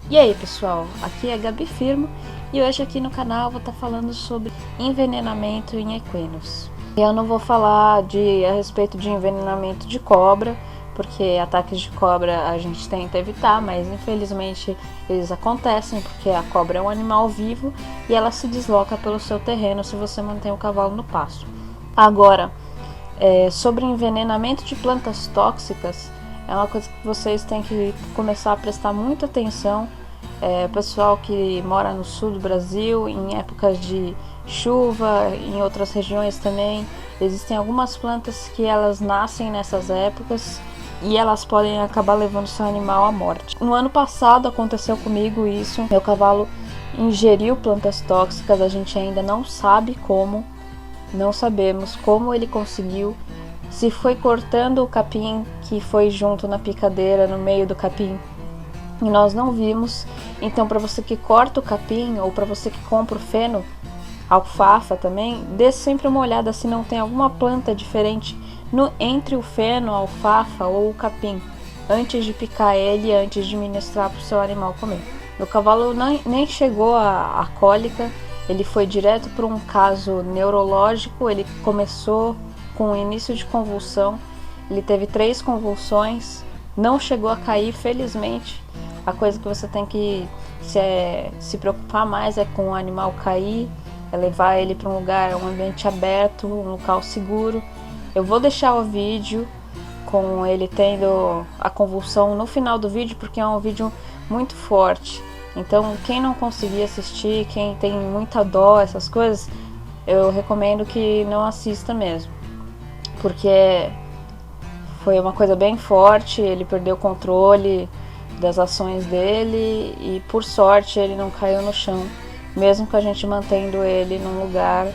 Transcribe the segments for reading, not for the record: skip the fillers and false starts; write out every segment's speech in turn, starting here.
E aí pessoal, aqui é a Gabi Firmo e hoje aqui no canal eu vou estar falando sobre envenenamento em equinos. Eu não vou falar a respeito de envenenamento de cobra, porque ataques de cobra a gente tenta evitar, mas infelizmente eles acontecem porque a cobra é um animal vivo e ela se desloca pelo seu terreno se você mantém o cavalo no pasto. Agora, sobre envenenamento de plantas tóxicas, é uma coisa que vocês têm que começar a prestar muita atenção. Pessoal que mora no sul do Brasil, em épocas de chuva, em outras regiões também, existem algumas plantas que elas nascem nessas épocas e elas podem acabar levando seu animal à morte. No ano passado aconteceu comigo isso, meu cavalo ingeriu plantas tóxicas, a gente ainda não sabe como, não sabemos como ele conseguiu. Se foi cortando o capim que foi junto na picadeira, no meio do capim, e nós não vimos. Então, para você que corta o capim ou para você que compra o feno, alfafa também, dê sempre uma olhada se não tem alguma planta diferente entre o feno, a alfafa ou o capim, antes de picar ele, antes de ministrar para o seu animal comer. Meu cavalo nem chegou a cólica, ele foi direto para um caso neurológico. Ele começou com o início de convulsão, ele teve 3 convulsões, não chegou a cair, felizmente. A coisa que você tem que se preocupar mais é com o animal cair, é levar ele para um ambiente aberto, um local seguro. Eu vou deixar o vídeo com ele tendo a convulsão no final do vídeo, porque é um vídeo muito forte. Então, quem não conseguir assistir, quem tem muita dó, essas coisas, eu recomendo que não assista mesmo, porque foi uma coisa bem forte. Ele perdeu o controle das ações dele e, por sorte, ele não caiu no chão, mesmo com a gente mantendo ele num lugar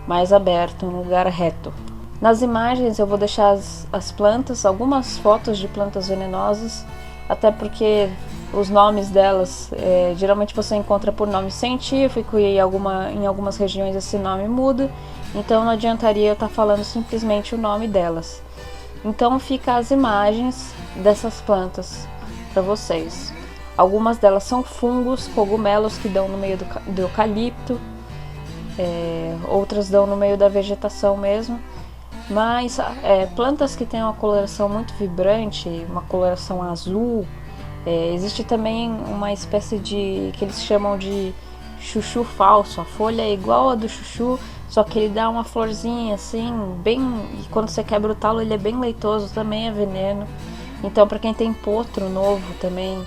mais aberto, num lugar reto. Nas imagens eu vou deixar as plantas, algumas fotos de plantas venenosas, até porque os nomes delas, geralmente você encontra por nome científico e em algumas regiões esse nome muda, então não adiantaria eu estar falando simplesmente o nome delas. Então fica as imagens dessas plantas para vocês. Algumas delas são fungos, cogumelos que dão no meio do eucalipto, outras dão no meio da vegetação mesmo, mas plantas que têm uma coloração muito vibrante, uma coloração azul. Existe também uma espécie que eles chamam de chuchu falso. A folha é igual a do chuchu, só que ele dá uma florzinha assim, e quando você quebra o talo ele é bem leitoso, também é veneno. Então, para quem tem potro novo também,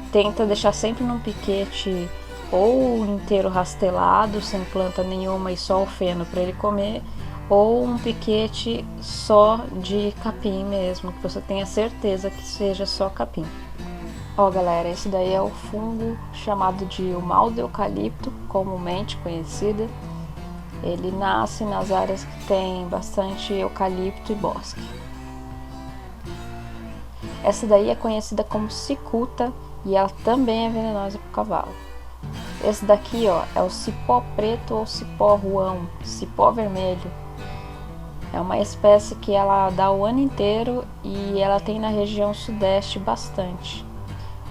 tenta deixar sempre num piquete ou inteiro rastelado, sem planta nenhuma e só o feno para ele comer, ou um piquete só de capim mesmo, que você tenha certeza que seja só capim. Ó galera, esse daí é o fungo chamado de o mal do eucalipto, comumente conhecida. Ele nasce nas áreas que tem bastante eucalipto e bosque. Essa daí é conhecida como cicuta e ela também é venenosa para o cavalo. Esse daqui, ó, é o cipó preto ou cipó ruão, cipó vermelho. É uma espécie que ela dá o ano inteiro e ela tem na região sudeste bastante.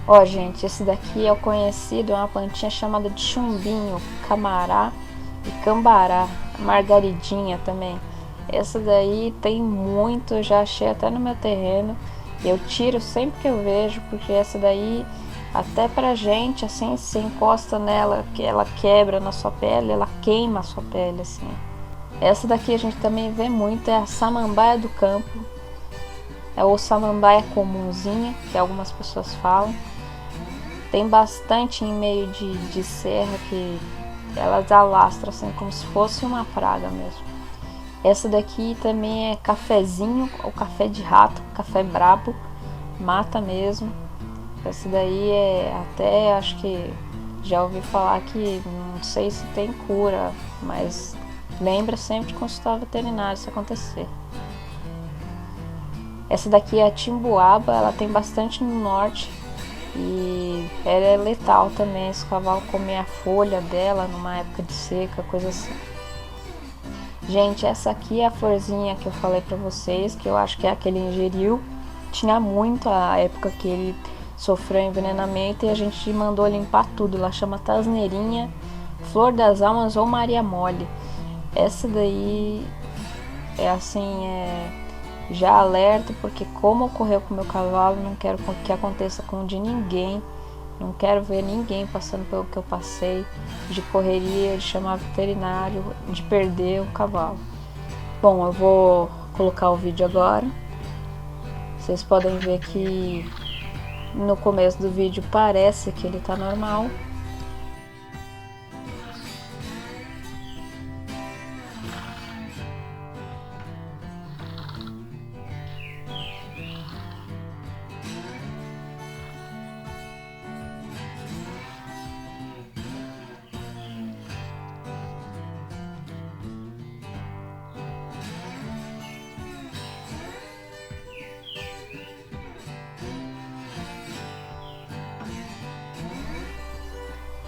Ó gente, esse daqui é o conhecido, é uma plantinha chamada de chumbinho, camará e cambará, margaridinha também. Essa daí tem muito, eu já achei até no meu terreno. Eu tiro sempre que eu vejo, porque essa daí, até pra gente, assim, se encosta nela, que ela quebra na sua pele, ela queima a sua pele, assim. Essa daqui a gente também vê muito, é a samambaia do campo. É o samambaia comumzinha, que algumas pessoas falam. Tem bastante em meio de serra, que elas alastram assim como se fosse uma praga mesmo. Essa daqui também é cafezinho, ou café de rato, café brabo, mata mesmo. Essa daí até acho que já ouvi falar que não sei se tem cura, mas lembra sempre de consultar o veterinário se acontecer. Essa daqui é a timbuaba, ela tem bastante no norte e ela é letal também se o cavalo comer a folha dela numa época de seca, coisa assim. Gente, essa aqui é a florzinha que eu falei pra vocês, que eu acho que é a que ele ingeriu. Tinha muito a época que ele sofreu envenenamento e a gente mandou limpar tudo. Ela chama Tasneirinha, Flor das Almas ou Maria Mole. Essa daí é assim, já alerta, porque como ocorreu com o meu cavalo, não quero que aconteça com o de ninguém. Não quero ver ninguém passando pelo que eu passei, de correria, de chamar veterinário, de perder o cavalo. Bom, eu vou colocar o vídeo agora. Vocês podem ver que no começo do vídeo parece que ele tá normal.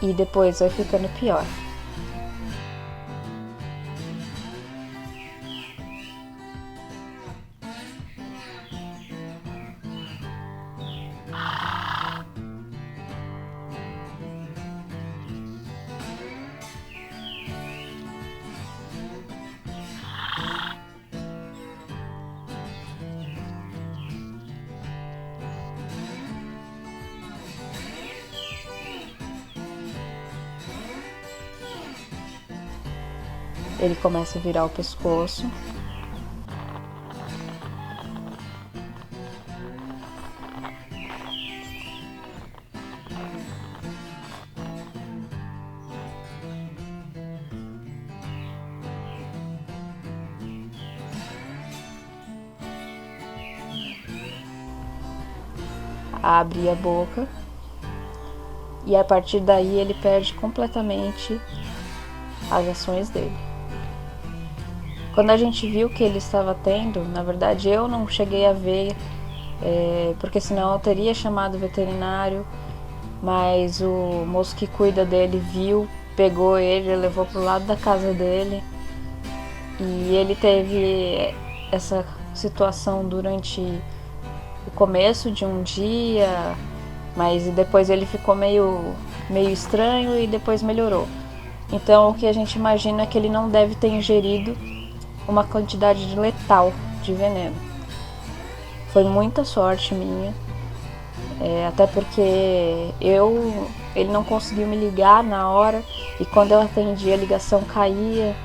E depois vai ficando pior. Ele começa a virar o pescoço. Abre a boca. E a partir daí ele perde completamente as ações dele. Quando a gente viu que ele estava tendo, na verdade eu não cheguei a ver, porque senão eu teria chamado o veterinário, mas o moço que cuida dele viu, pegou ele, levou para o lado da casa dele, e ele teve essa situação durante o começo de um dia, mas depois ele ficou meio estranho e depois melhorou. Então o que a gente imagina é que ele não deve ter ingerido uma quantidade letal de veneno. Foi muita sorte minha, até porque ele não conseguiu me ligar na hora, e quando eu atendi a ligação caía.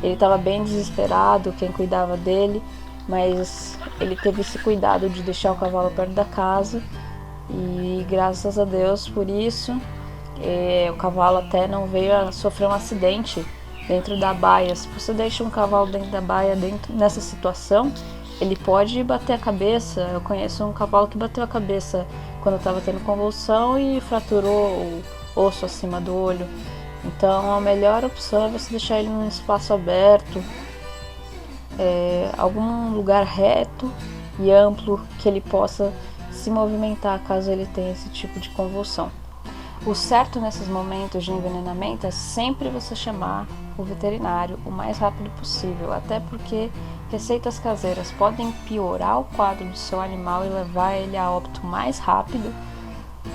Ele estava bem desesperado, quem cuidava dele, mas ele teve esse cuidado de deixar o cavalo perto da casa, e graças a Deus por isso o cavalo até não veio a sofrer um acidente dentro da baia. Se você deixa um cavalo dentro da baia, nessa situação, ele pode bater a cabeça. Eu conheço um cavalo que bateu a cabeça quando estava tendo convulsão e fraturou o osso acima do olho. Então a melhor opção é você deixar ele num espaço aberto, algum lugar reto e amplo que ele possa se movimentar caso ele tenha esse tipo de convulsão. O certo nesses momentos de envenenamento é sempre você chamar o veterinário o mais rápido possível, até porque receitas caseiras podem piorar o quadro do seu animal e levar ele a óbito mais rápido,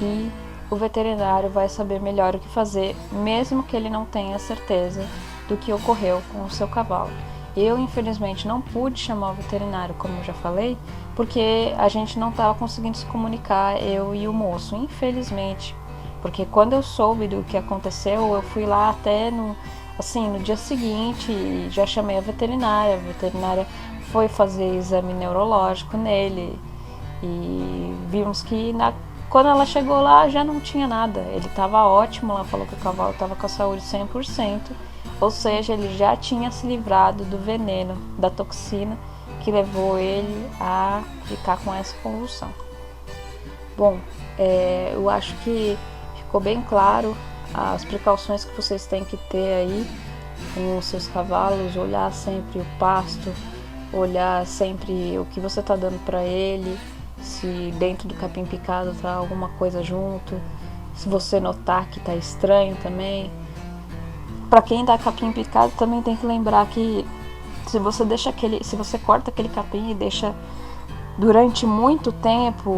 e o veterinário vai saber melhor o que fazer, mesmo que ele não tenha certeza do que ocorreu com o seu cavalo. Eu, infelizmente, não pude chamar o veterinário, como eu já falei, porque a gente não estava conseguindo se comunicar, eu e o moço, infelizmente. Porque quando eu soube do que aconteceu, eu fui lá até no dia seguinte e já chamei a veterinária foi fazer exame neurológico nele, e vimos que quando ela chegou lá já não tinha nada, ele estava ótimo. Ela falou que o cavalo estava com a saúde 100%, ou seja, ele já tinha se livrado do veneno, da toxina que levou ele a ficar com essa convulsão. Bom, eu acho que ficou bem claro as precauções que vocês têm que ter aí com os seus cavalos. Olhar sempre o pasto, olhar sempre o que você está dando para ele, se dentro do capim picado tá alguma coisa junto, se você notar que tá estranho também. Para quem dá capim picado também tem que lembrar que se você corta aquele capim e deixa durante muito tempo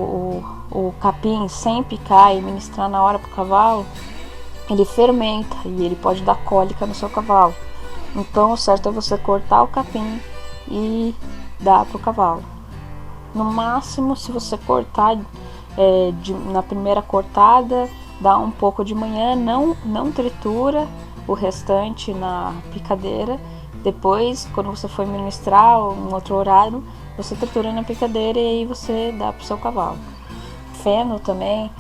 o capim sem picar e ministrar na hora pro cavalo, ele fermenta e ele pode dar cólica no seu cavalo. Então o certo é você cortar o capim e dar pro cavalo. No máximo, se você cortar na primeira cortada, dá um pouco de manhã, não tritura o restante na picadeira. Depois, quando você for ministrar um outro horário, você tritura na picadeira e aí você dá pro seu cavalo. Feno também,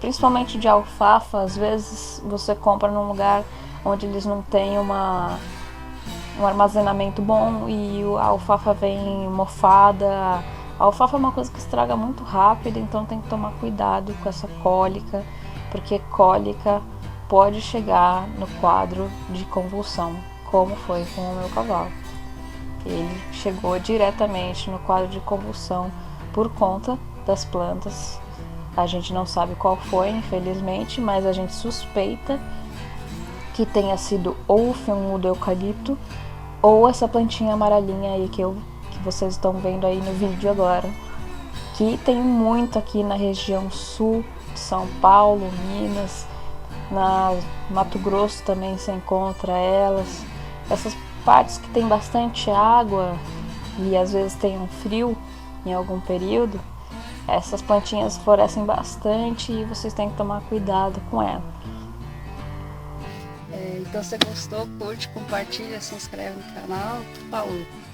principalmente de alfafa, às vezes você compra num lugar onde eles não têm um armazenamento bom e a alfafa vem mofada. A alfafa é uma coisa que estraga muito rápido, então tem que tomar cuidado com essa cólica, porque cólica pode chegar no quadro de convulsão, como foi com o meu cavalo. Ele chegou diretamente no quadro de convulsão por conta das plantas. A gente não sabe qual foi, infelizmente, mas a gente suspeita que tenha sido ou o fungo do eucalipto ou essa plantinha amarelinha aí que vocês estão vendo aí no vídeo agora, que tem muito aqui na região sul de São Paulo, Minas, na Mato Grosso também se encontra elas. Essas partes que tem bastante água e às vezes tem um frio em algum período, essas plantinhas florescem bastante e vocês têm que tomar cuidado com ela. Então se você gostou, curte, compartilha, se inscreve no canal. Falou!